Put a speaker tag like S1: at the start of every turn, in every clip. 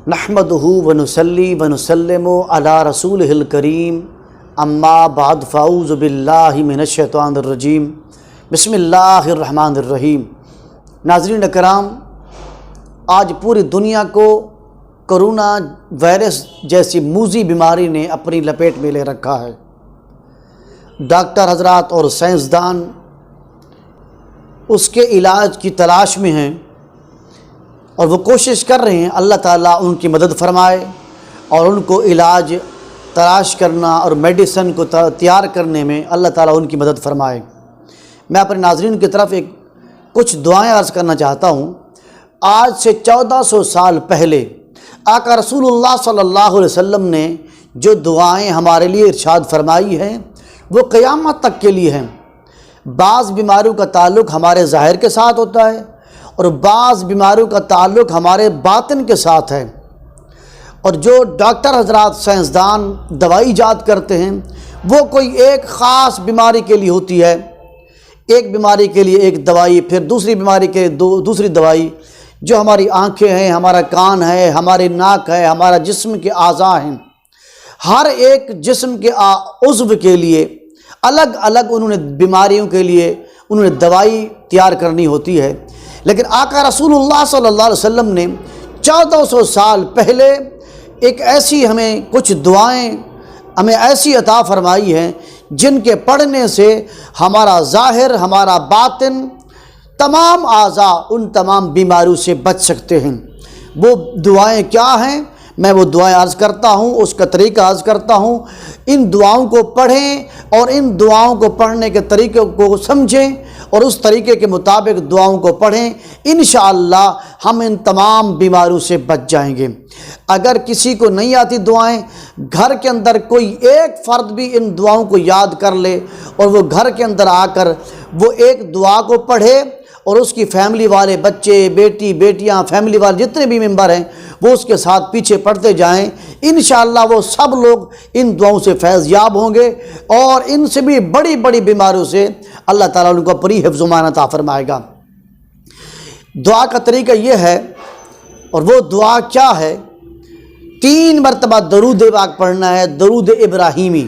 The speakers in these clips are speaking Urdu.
S1: نحمدہ ونصلی ونسلم علی رسولہ الکریم اما بعد فاعوذ باللہ من الشیطان الرجیم بسم اللہ الرحمن الرحیم۔ ناظرین اکرام، آج پوری دنیا کو کرونا وائرس جیسی موذی بیماری نے اپنی لپیٹ میں لے رکھا ہے۔ ڈاکٹر حضرات اور سائنسدان اس کے علاج کی تلاش میں ہیں اور وہ کوشش کر رہے ہیں اللہ تعالیٰ ان کی مدد فرمائے اور ان کو علاج تلاش کرنا اور میڈیسن کو تیار کرنے میں اللہ تعالیٰ ان کی مدد فرمائے۔ میں اپنے ناظرین کی طرف کچھ دعائیں عرض کرنا چاہتا ہوں۔ آج سے 1400 سال پہلے آقا رسول اللہ صلی اللہ علیہ وسلم نے جو دعائیں ہمارے لیے ارشاد فرمائی ہیں وہ قیامت تک کے لیے ہیں۔ بعض بیماریوں کا تعلق ہمارے ظاہر کے ساتھ ہوتا ہے اور بعض بیماریوں کا تعلق ہمارے باطن کے ساتھ ہے، اور جو ڈاکٹر حضرات سائنسدان دوائی ایجاد کرتے ہیں وہ کوئی ایک خاص بیماری کے لیے ہوتی ہے، ایک بیماری کے لیے ایک دوائی، پھر دوسری بیماری کے دوسری دوائی۔ جو ہماری آنکھیں ہیں، ہمارا کان ہے، ہماری ناک ہے، ہمارا جسم کے اعضاء ہیں، ہر ایک جسم کے عضو کے لیے الگ الگ انہوں نے بیماریوں کے لیے انہوں نے دوائی تیار کرنی ہوتی ہے۔ لیکن آقا رسول اللہ صلی اللہ علیہ وسلم نے 1400 سال پہلے ایک ایسی ہمیں کچھ دعائیں ہمیں ایسی عطا فرمائی ہیں جن کے پڑھنے سے ہمارا ظاہر، ہمارا باطن، تمام اعضاء ان تمام بیماریوں سے بچ سکتے ہیں۔ وہ دعائیں کیا ہیں؟ میں وہ دعائیں عرض کرتا ہوں، اس کا طریقہ عرض کرتا ہوں۔ ان دعاؤں کو پڑھیں اور ان دعاؤں کو پڑھنے کے طریقے کو سمجھیں اور اس طریقے کے مطابق دعاؤں کو پڑھیں، انشاءاللہ ہم ان تمام بیماریوں سے بچ جائیں گے۔ اگر کسی کو نہیں آتی دعائیں، گھر کے اندر کوئی ایک فرد بھی ان دعاؤں کو یاد کر لے اور وہ گھر کے اندر آ کر وہ ایک دعا کو پڑھے اور اس کی فیملی والے، بچے، بیٹی، بیٹیاں، فیملی والے جتنے بھی ممبر ہیں وہ اس کے ساتھ پیچھے پڑھتے جائیں، انشاءاللہ وہ سب لوگ ان دعاؤں سے فیض یاب ہوں گے اور ان سے بھی بڑی بڑی بیماریوں سے اللہ تعالیٰ ان کو اپنی حفظ و امان عطا فرمائے گا۔ دعا کا طریقہ یہ ہے، اور وہ دعا کیا ہے؟ 3 مرتبہ درود پاک پڑھنا ہے، درود ابراہیمی۔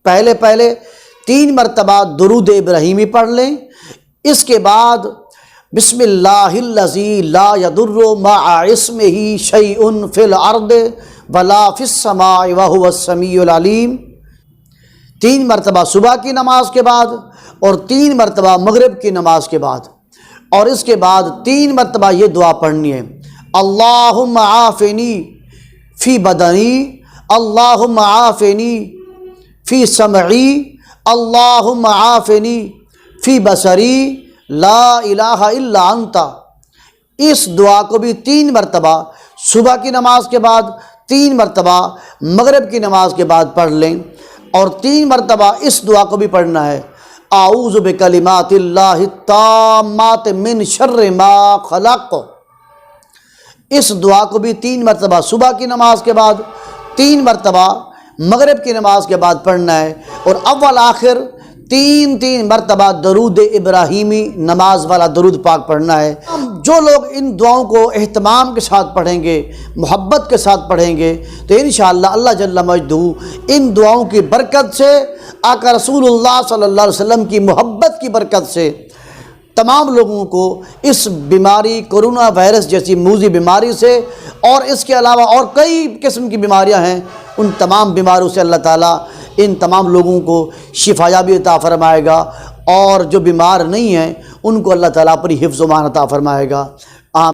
S1: پہلے 3 مرتبہ درود ابراہیمی پڑھ لیں۔ اس کے بعد بسم اللہ الذی لا یضر مع اسمہ شیء فی الارض ولا فی السماء وہو السمیع العلیم، 3 مرتبہ صبح کی نماز کے بعد اور 3 مرتبہ مغرب کی نماز کے بعد، اور اس کے بعد 3 مرتبہ یہ دعا پڑھنی ہے، اللہم عافنی فی بدنی، اللہم عافنی فی سمعی، اللہم عافنی فی بصری، لا الہ الا انت۔ اس دعا کو بھی 3 مرتبہ صبح کی نماز کے بعد، 3 مرتبہ مغرب کی نماز کے بعد پڑھ لیں، اور 3 مرتبہ اس دعا کو بھی پڑھنا ہے، اعوذ بکلمات اللہ التامات من شر ما خلق۔ اس دعا کو بھی 3 مرتبہ صبح کی نماز کے بعد، 3 مرتبہ مغرب کی نماز کے بعد پڑھنا ہے، اور اول آخر 3 مرتبہ درود ابراہیمی نماز والا درود پاک پڑھنا ہے۔ جو لوگ ان دعاؤں کو اہتمام کے ساتھ پڑھیں گے، محبت کے ساتھ پڑھیں گے، تو انشاءاللہ اللہ جل مجدہ ان دعاؤں کی برکت سے، آقا رسول اللہ صلی اللہ علیہ وسلم کی محبت کی برکت سے تمام لوگوں کو اس بیماری کرونا وائرس جیسی موذی بیماری سے، اور اس کے علاوہ اور کئی قسم کی بیماریاں ہیں، ان تمام بیماریوں سے اللہ تعالیٰ ان تمام لوگوں کو شفا یابی عطا فرمائے گا، اور جو بیمار نہیں ہیں ان کو اللہ تعالیٰ اپنی حفظ و امان عطا فرمائے گا۔